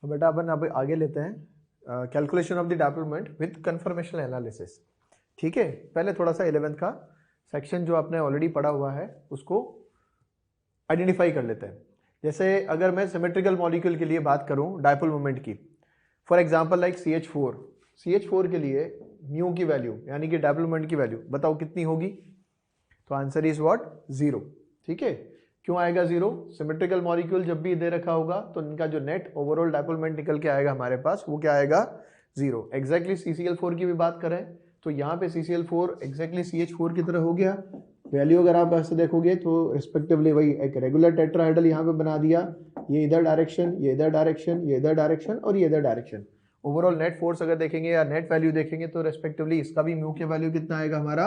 तो बेटा अपन अब आगे लेते हैं calculation of the dipole moment with conformational analysis. ठीक है, पहले थोड़ा सा 11th का सेक्शन जो आपने ऑलरेडी पढ़ा हुआ है उसको आइडेंटिफाई कर लेते हैं। जैसे अगर मैं सिमेट्रिकल मॉलिक्यूल के लिए बात करूं डायपोल मोमेंट की, फॉर एग्जांपल लाइक CH4 के लिए म्यू की वैल्यू यानी कि डायपोल मोमेंट की वैल्यू बताओ कितनी होगी? तो आंसर इज व्हाट? 0। ठीक है, क्यों आएगा 0? सिमेट्रिकल मॉलिक्यूल जब भी दे रखा होगा तो इनका जो नेट ओवरऑल डायपोल मोमेंट निकल के आएगा हमारे पास वो क्या आएगा? 0। एग्जैक्टली CCl4 की भी बात करें तो यहाँ पे CCl4 एग्जैक्टली CH4 की तरह हो गया। वैल्यू अगर आप ऐसे देखोगे तो रिस्पेक्टिवली वही एक रेगुलर टेट्राहेड्रल यहाँ पे बना दिया, ये इधर डायरेक्शन, ये इधर डायरेक्शन, ये इधर डायरेक्शन और ये इधर डायरेक्शन। ओवरऑल नेट फोर्स अगर देखेंगे या नेट वैल्यू देखेंगे तो रेस्पेक्टिवली इसका भी म्यू की वैल्यू कितना आएगा? हमारा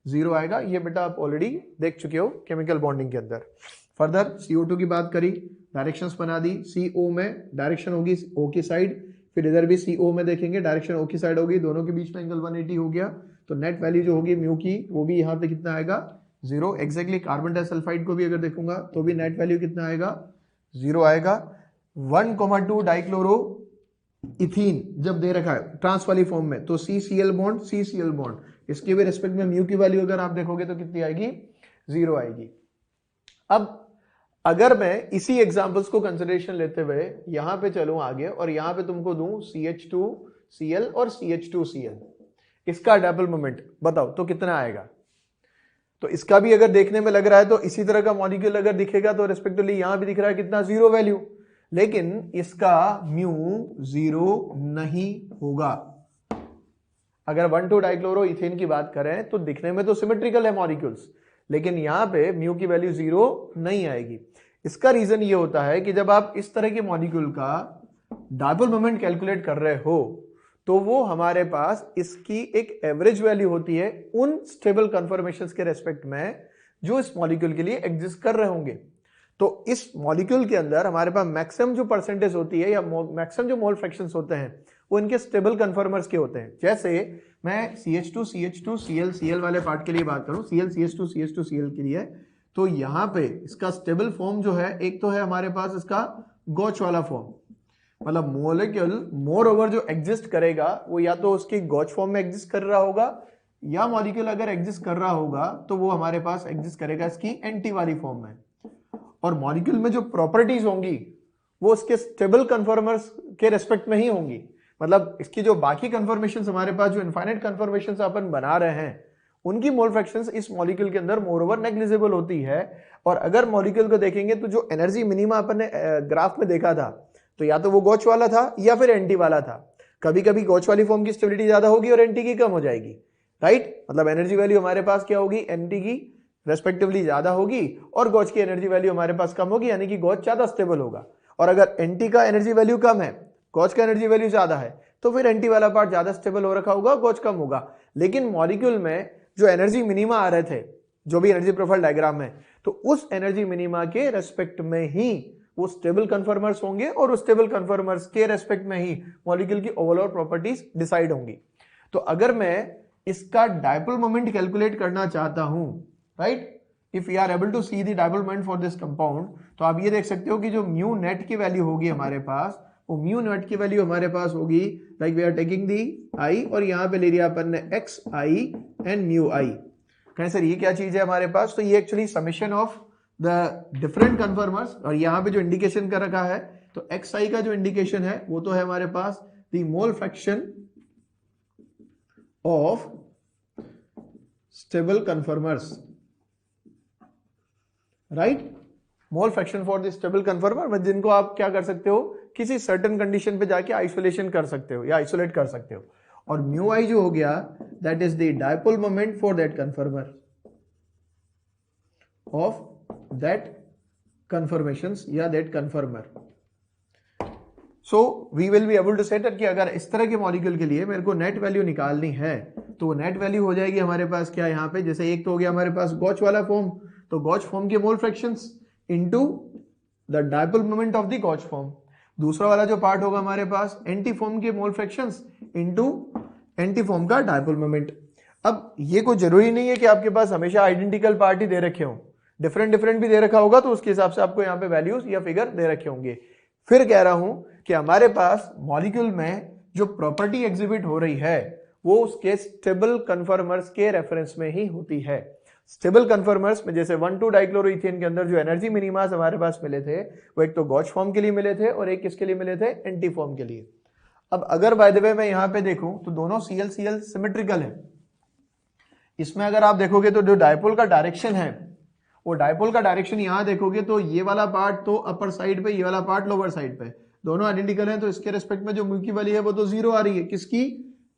0 आएगा। ये बेटा आप ऑलरेडी देख चुके हो केमिकल बॉन्डिंग के अंदर। फर्दर CO2 की बात करी, डायरेक्शंस बना दी। CO में डायरेक्शन होगी O की साइड, फिर इधर भी CO में देखेंगे डायरेक्शन O की साइड होगी, दोनों के बीच में एंगल 180 हो गया। तो नेट वैल्यू जो होगी म्यू की वो भी यहाँ पे कितना आएगा? 0। एग्जैक्टली कार्बन डाइसल्फाइड को भी अगर देखूंगा तो भी नेट वैल्यू कितना आएगा? 0 आएगा। 1,2 डाइक्लोरो इथीन जब दे रखा है ट्रांस वाली फॉर्म में तो CCl बॉन्ड, इसके भी रेस्पेक्ट में म्यू की वैल्यू अगर आप देखोगे तो कितनी आएगी? 0 आएगी। अब अगर मैं इसी एग्जांपल्स को कंसिडरेशन लेते हुए यहां पे चलूं आगे और यहां पे तुमको दूं CH2Cl और CH2Cl, इसका डायपोल मोमेंट बताओ तो कितना आएगा? तो इसका भी अगर देखने में लग रहा है तो इसी तरह का मॉलिक्यूल अगर दिखेगा तो रेस्पेक्टिवली यहां भी दिख रहा है कितना? 0 वैल्यू, लेकिन इसका म्यू 0 नहीं होगा। अगर 1,2 डाइक्लोरो इथेन की बात करें तो दिखने में तो सिमेट्रिकल है मॉलिक्यूल्स, लेकिन यहां पे म्यू की वैल्यू 0 नहीं आएगी। इसका रीजन ये होता है कि जब आप इस तरह के मॉलिक्यूल का डायपोल मोमेंट कैलकुलेट कर रहे हो तो वो हमारे पास इसकी एक एवरेज वैल्यू होती है उन स्टेबल कन्फर्मेशंस के रेस्पेक्ट में जो इस मॉलिक्यूल के लिए एग्जिस्ट कर रहे होंगे। तो इस मॉलिक्यूल के अंदर हमारे पास मैक्सिमम जो परसेंटेज होती है या मैक्सिमम जो मोल फ्रैक्शंस होते हैं वो इनके स्टेबल कन्फर्मर्स के होते हैं। जैसे मैं CH2CH2Cl वाले पार्ट के लिए बात करूं, CH2CH2Cl के लिए, तो यहां पे इसका स्टेबल फॉर्म जो है एक तो है हमारे पास इसका गॉच वाला फॉर्म, मतलब मॉलिक्यूल मोर ओवर जो एग्जिस्ट करेगा वो या तो उसकी गॉच फॉर्म में एग्जिस्ट कर रहा होगा या मॉलिक्यूल अगर एग्जिस्ट कर रहा होगा तो वो हमारे पास एग्जिस्ट करेगा इसकी एंटी वाली फॉर्म में। और मॉलिक्यूल में जो प्रॉपर्टीज होंगी वो उसके स्टेबल कन्फर्मर्स के रेस्पेक्ट में ही होंगी। मतलब इसकी जो बाकी कन्फर्मेशंस हमारे पास जो इनफाइनाइट कन्फर्मेशंस अपन बना रहे हैं उनकी मोल फ्रैक्शंस इस मॉलिक्यूल के अंदर मोर ओवर नेग्लिजिबल होती है। और अगर मॉलिक्यूल को देखेंगे तो जो एनर्जी मिनिमा अपन ने ग्राफ में देखा था तो या तो वो गॉच वाला था या फिर एंटी वाला था। कभी कभी गॉच वाली फॉर्म की स्टेबिलिटी ज्यादा होगी और एंटी की कम हो जाएगी, राइट? मतलब एनर्जी वैल्यू हमारे पास क्या होगी? एंटी की रेस्पेक्टिवली ज्यादा होगी और गॉच की एनर्जी वैल्यू हमारे पास कम होगी, यानी कि गॉच ज्यादा स्टेबल होगा। और अगर एंटी का एनर्जी वैल्यू कम है, गॉच का एनर्जी वैल्यू ज्यादा है, तो फिर एंटी वाला पार्ट ज्यादा स्टेबल हो रखा होगा, गॉच कम होगा। लेकिन मॉलिक्यूल में जो एनर्जी मिनिमा आ रहे थे, जो भी एनर्जी प्रोफाइल डायग्राम में, तो उस एनर्जी मिनिमा के रेस्पेक्ट में ही वो स्टेबल कन्फर्मर्स होंगे और उस स्टेबल कन्फर्मर्स के रेस्पेक्ट में ही मॉलिक्यूल की ओवरऑल प्रॉपर्टीज डिसाइड होंगी। तो अगर मैं इसका डायपोल मोमेंट कैलकुलेट करना चाहता हूं, right, if you are able to see the dipole moment for this compound, तो आप ये देख सकते हो कि जो म्यू नेट की वैल्यू होगी हमारे पास, वो म्यू नेट की वैल्यू हमारे पास होगी like we are taking the I और यहां पे ले लिया अपन ने X I and mu I. कहें सर ये क्या चीज है हमारे पास? तो ये actually summation of the different conformers. और यहां पे जो इंडिकेशन कर रखा है तो एक्स आई का जो इंडिकेशन है वो तो है हमारे पास the mole fraction of stable conformers, right? Mole fraction for the stable conformer, जिनको आप क्या कर सकते हो? किसी सर्टेन कंडीशन पे जाके आइसोलेशन कर सकते हो या आइसोलेट कर सकते हो। और म्यू आई जो हो गया that is the dipole moment for that conformer of that conformations या that conformer. So we will be able to say कि अगर इस तरह के मॉलिक्यूल के लिए मेरे को नेट वैल्यू निकालनी है तो नेट वैल्यू हो जाएगी हमारे पास क्या यहाँ पे? जैसे एक तो हो गया हमारे पास गॉच वाला फॉर्म, तो गॉच फॉर्म के mole fractions into the dipole moment of the gauche form. दूसरा वाला जो पार्ट होगा हमारे पास एंटी फॉर्म के mole fractions into anti form का डायपोल मोमेंट। अब ये कोई जरूरी नहीं है कि आपके पास हमेशा आइडेंटिकल पार्ट ही दे रखे हों, डिफरेंट भी दे रखा होगा तो उसके हिसाब से आपको यहाँ पे वैल्यूज या फिगर दे रखे होंगे। फिर कह रहा हूं कि हमारे पास मॉलिक्यूल में जो प्रॉपर्टी एग्जिबिट हो रही है वो उसके स्टेबल कन्फर्मर्स के रेफरेंस में ही होती है। स्टेबल कन्फर्मर्स में जैसे 1,2 डाइक्लोरोइथेन के अंदर जो एनर्जी मिनिमास हमारे पास मिले थे वो एक तो गॉच फॉर्म के लिए मिले थे और एक किसके लिए मिले थे, एंटी फॉर्म के लिए। अब अगर बाय द वे मैं यहां पे देखूं तो दोनों CL सिमेट्रिकल है। इसमें अगर आप देखोगे तो जो डायपोल का डायरेक्शन है वो डायपोल का डायरेक्शन यहां देखोगे तो ये वाला पार्ट तो अपर साइड पे, ये वाला पार्ट लोअर साइड पे, दोनों आइडेंटिकल हैं, तो इसके रेस्पेक्ट में जो म्यू की वैल्यू है वो तो 0 आ रही है, किसकी,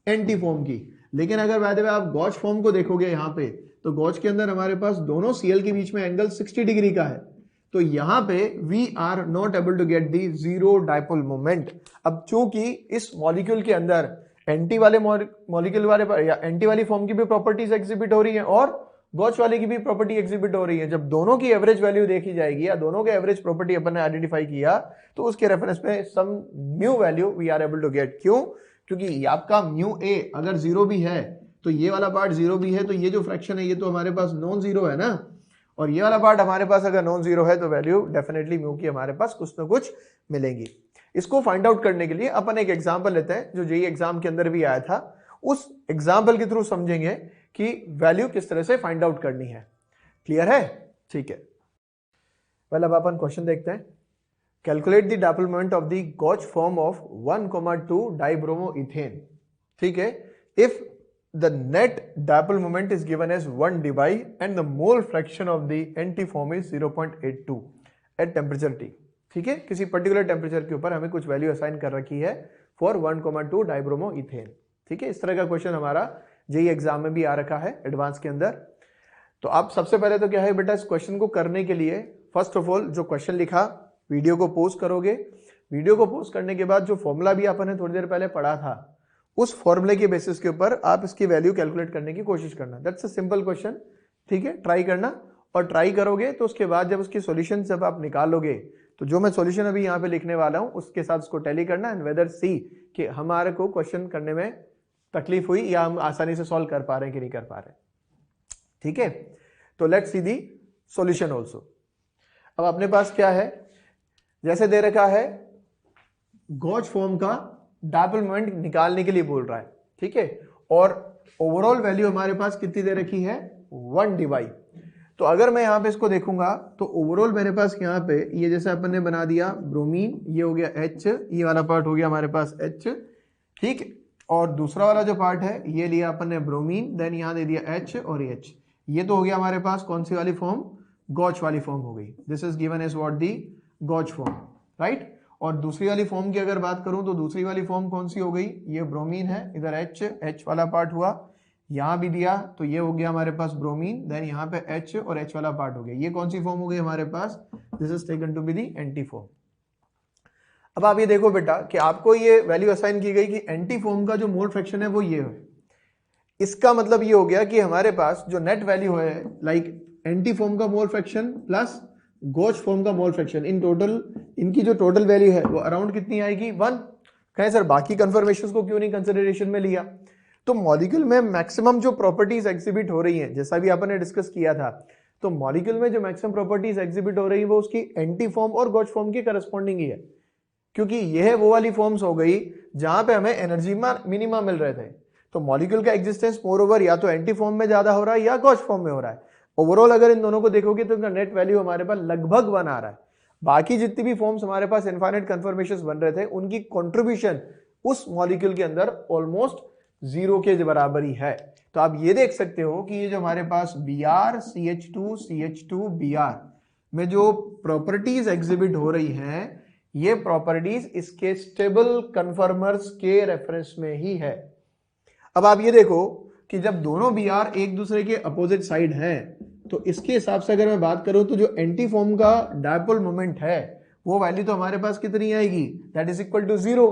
एंटी फॉर्म की। लेकिन अगर बाय द वे आप गॉच फॉर्म को देखोगे यहां पे तो गॉच के अंदर हमारे पास दोनों Cl के बीच में एंगल 60 डिग्री का है, तो यहां पे we are not able to get the zero dipole moment. अब चूंकि इस मॉलिक्यूल के अंदर एंटी वाले मॉलिक्यूल वाले या एंटी वाली फॉर्म की भी प्रॉपर्टीज एग्जिबिट हो रही है और गॉच वाले की भी प्रॉपर्टी एग्जिबिट हो रही है, जब दोनों की एवरेज वैल्यू देखी जाएगी या दोनों के एवरेज प्रॉपर्टी अपन ने आइडेंटिफाई किया तो उसके रेफरेंस में some mu value we are able to get. क्यों? क्योंकि आपका म्यू ए अगर 0 भी है तो ये वाला पार्ट 0 भी है, तो ये जो फ्रैक्शन है ये तो हमारे पास नॉन जीरो है ना, और ये वाला पार्ट हमारे पास अगर नॉन जीरो है तो वैल्यू डेफिनेटली म्यू की हमारे पास कुछ ना कुछ मिलेंगी। इसको फाइंड आउट करने के लिए अपन एक एग्जांपल लेते हैं जो जेईई एग्जाम के अंदर भी आया था, उस एग्जांपल के थ्रू समझेंगे कि वैल्यू किस तरह से फाइंड आउट करनी है। क्लियर है? ठीक है। वेल अब अपन क्वेश्चन देखते हैं। Calculate the dipole moment of the gauche form of 1,2 dibromoethane. ठीक है। If the net dipole moment is given as 1 dB and the mole fraction of the antiform is 0.82 at temperature T। ठीक है, किसी particular temperature के ऊपर हमें कुछ value assign कर रखी है फॉर 1,2 डाइब्रोमोइथेन। ठीक है, इस तरह का क्वेश्चन हमारा जेईई एग्जाम में भी आ रखा है एडवांस के अंदर। तो आप सबसे पहले तो क्या है बेटा, इस क्वेश्चन को करने के लिए फर्स्ट ऑफ ऑल जो क्वेश्चन लिखा वीडियो को पोस्ट करोगे। वीडियो को पोस्ट करने के बाद जो फॉर्मूला भी आपने थोड़ी देर पहले पढ़ा था उस फॉर्मूले के बेसिस के ऊपर आप इसकी वैल्यू कैलकुलेट करने की कोशिश करना। That's a simple question. ठीक है, ट्राई करना, और ट्राई करोगे तो उसके बाद जब उसकी सॉल्यूशन जब आप निकालोगे तो जो मैं सॉल्यूशन अभी यहाँ पे लिखने वाला हूँ उसके साथ उसको टैली करना एंड वेदर सी कि हमारे को क्वेश्चन करने में तकलीफ हुई या हम आसानी से सॉल्व कर पा रहे हैं कि नहीं कर पा रहे। ठीक है, तो let's see the solution also. अब अपने पास क्या है, जैसे दे रखा है गॉच फॉर्म का डायपोल मोमेंट निकालने के लिए बोल रहा है। ठीक है, और ओवरऑल वैल्यू हमारे पास कितनी दे रखी है, 1 dB। तो अगर मैं यहां पे इसको देखूंगा तो ओवरऑल मेरे पास यहाँ पे ये जैसे अपन ने बना दिया ब्रोमीन, ये हो गया H, ये वाला पार्ट हो गया हमारे पास H। ठीक, और दूसरा वाला जो पार्ट है ये लिया अपन ने ब्रोमीन, देन यहां दे दिया H और H। ये तो हो गया हमारे पास कौन सी वाली फॉर्म, गॉच वाली फॉर्म हो गई। This is given as what the gauche form, right. और दूसरी वाली फॉर्म की अगर बात करूं तो दूसरी वाली फॉर्म कौन सी हो गई, ये ब्रोमीन है, इधर H वाला पार्ट हुआ, यहां भी दिया तो ये हो गया हमारे पास ब्रोमीन, देन यहाँ पे H और H वाला पार्ट हो गया। ये कौन सी फॉर्म हो गई हमारे पास, this is taken to be the anti form. अब आप ये देखो बेटा कि आपको ये वैल्यू असाइन की गई कि एंटी फॉर्म का जो मोल फ्रैक्शन है वो ये है। इसका मतलब ये हो गया कि हमारे पास जो नेट वैल्यू है लाइक एंटी फॉर्म का मोल फ्रैक्शन प्लस गॉच फॉर्म का मोल फ्रैक्शन, इन टोटल इनकी जो टोटल वैल्यू है वो अराउंड कितनी आएगी, 1। कहें सर बाकी कंफर्मेशंस को क्यों नहीं कंसिडरेशन में लिया, तो मॉलिक्यूल में मैक्सिमम जो प्रॉपर्टीज एग्जिबिट हो रही हैं जैसा भी आपने डिस्कस किया था, तो मॉलिक्यूल में जो मैक्सिमम प्रॉपर्टीज एग्जिबिट हो रही है वो उसकी एंटी फॉर्म और गॉच फॉर्म की करस्पॉन्डिंग ही है, क्योंकि यह वो वाली फॉर्म्स हो गई जहां पे हमें एनर्जी मिनिमा मिल रहे थे। तो मॉलिक्यूल का एग्जिस्टेंस मोर ओवर या तो एंटी फॉर्म में ज्यादा हो रहा है या गॉच फॉर्म में हो रहा है। ओवरऑल अगर इन दोनों को देखोगे तो इनका नेट वैल्यू हमारे पास लगभग 1 आ रहा है। बाकी जितनी भी फॉर्म्स हमारे पास इनफाइनाइट कन्फर्मेशंस बन रहे थे उनकी कंट्रीब्यूशन उस मॉलिक्यूल के अंदर ऑलमोस्ट 0 के बराबर ही है। तो आप ये देख सकते हो कि ये जो हमारे पास Br CH2 CH2 Br में जो प्रॉपर्टीज एग्जिबिट हो रही हैं ये प्रॉपर्टीज इसके स्टेबल कन्फर्मर्स के रेफरेंस में ही है। अब आप ये देखो कि जब दोनों Br एक दूसरे के अपोजिट साइड हैं तो इसके हिसाब से अगर मैं बात करूं तो जो एंटी फॉर्म का डायपोल मोमेंट है वो वैल्यू तो हमारे पास कितनी आएगी, दैट इज इक्वल टू 0।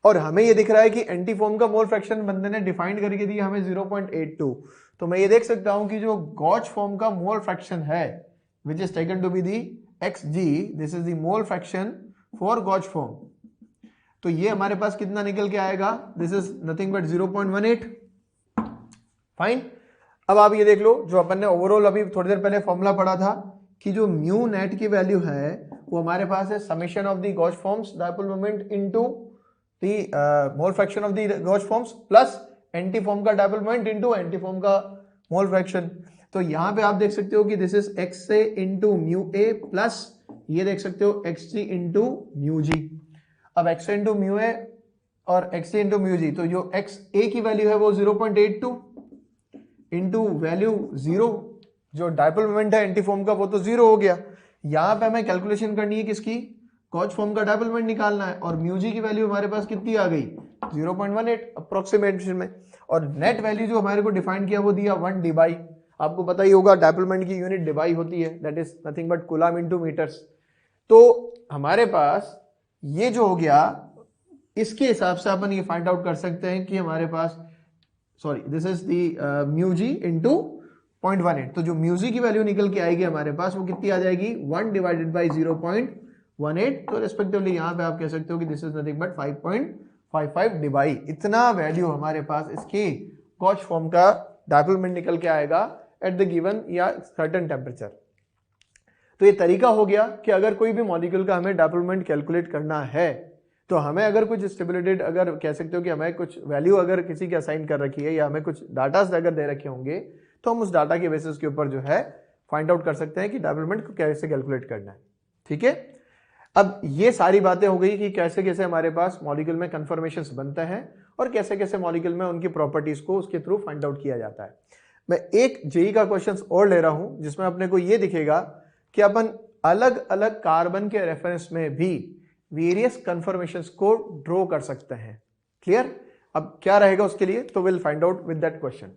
और हमें ये दिख रहा है कि एंटी फॉर्म का मोल फ्रैक्शन बंदे ने डिफाइंड करके दिया हमें 0.82। तो मैं ये देख सकता हूं कि जो गॉच फॉर्म का मोल फ्रैक्शन है which is taken to be the Xg, this is the mole fraction for gauche form. तो ये हमारे पास कितना निकल के आएगा, this is nothing but 0.18। Fine. अब आप ये देख लो जो अपन ने ओवरऑल अभी थोड़ी देर पहले फॉर्मूला पढ़ा था कि जो म्यू नेट की वैल्यू है वो हमारे पास है summation of the gauche forms dipole moment into the mole fraction of the gauche forms plus anti form का dipole moment into anti form का मोल फ्रैक्शन। तो यहां पे आप देख सकते हो कि this is x A into mu A plus ये देख सकते हो एक्स जी इंटू म्यू जी। अब एक्स इंटू म्यू ए और एक्स जी इंटू म्यू जी, तो जो एक्स ए की वैल्यू है वो 0.82 इंटू वैल्यू 0, जो डायपोल मोमेंट है एंटी फॉर्म का वो तो 0 हो गया। यहां पे हमें कैलकुलेशन करनी है किसकी, गॉस फॉर्म का डायपोल मोमेंट निकालना है और म्यू जी की वैल्यू हमारे पास कितनी आ गई 0.18 अप्रोक्सीमेशन में, और नेट वैल्यू जो हमारे को डिफाइन किया वो दिया 1 डिबाई। आपको पता ही होगा डायपोल मोमेंट की यूनिट डिबाई होती है, that is nothing but coulomb into metres. तो हमारे पास ये जो हो गया, इसके हिसाब से अपन ये फाइंड आउट कर सकते हैं कि हमारे पास sorry this is the mu G into 0.18। तो जो म्यू जी की वैल्यू निकल के आएगी हमारे पास वो कितनी आ जाएगी 1 डिवाइडेड बाई 0.18। तो रेस्पेक्टिवली यहां पे आप कह सकते हो कि this is nothing but 5.55 Dibai. इतना वैल्यू हमारे पास इसके गॉस फॉर्म का डायपोल मोमेंट निकल के आएगा एट द गिवन या सर्टेन टेम्परेचर। तो ये तरीका हो गया कि अगर कोई भी मॉलिक्यूल का हमें डायपोल मोमेंट कैलकुलेट करना है तो हमें अगर कुछ स्टेबिलिटेड, अगर कह सकते हो कि हमें कुछ वैल्यू अगर किसी की असाइन कर रखी है या हमें कुछ डाटा अगर दे रखे होंगे तो हम उस डाटा के बेसिस के ऊपर जो है फाइंड आउट कर सकते हैं कि डायपोल मोमेंट को कैसे कैलकुलेट करना है। ठीक है, अब ये सारी बातें हो गई कि कैसे कैसे हमारे पास मॉलिक्यूल में कन्फर्मेशंस बनते हैं और कैसे कैसे मॉलिक्यूल में उनकी प्रॉपर्टीज को उसके थ्रू फाइंड आउट किया जाता है। मैं एक जेई का क्वेश्चन और ले रहा हूं जिसमें अपने को ये दिखेगा कि अपन अलग अलग कार्बन के रेफरेंस में भी वेरियस कन्फर्मेशंस को ड्रॉ कर सकते हैं। क्लियर? अब क्या रहेगा उसके लिए, तो will find out with that question.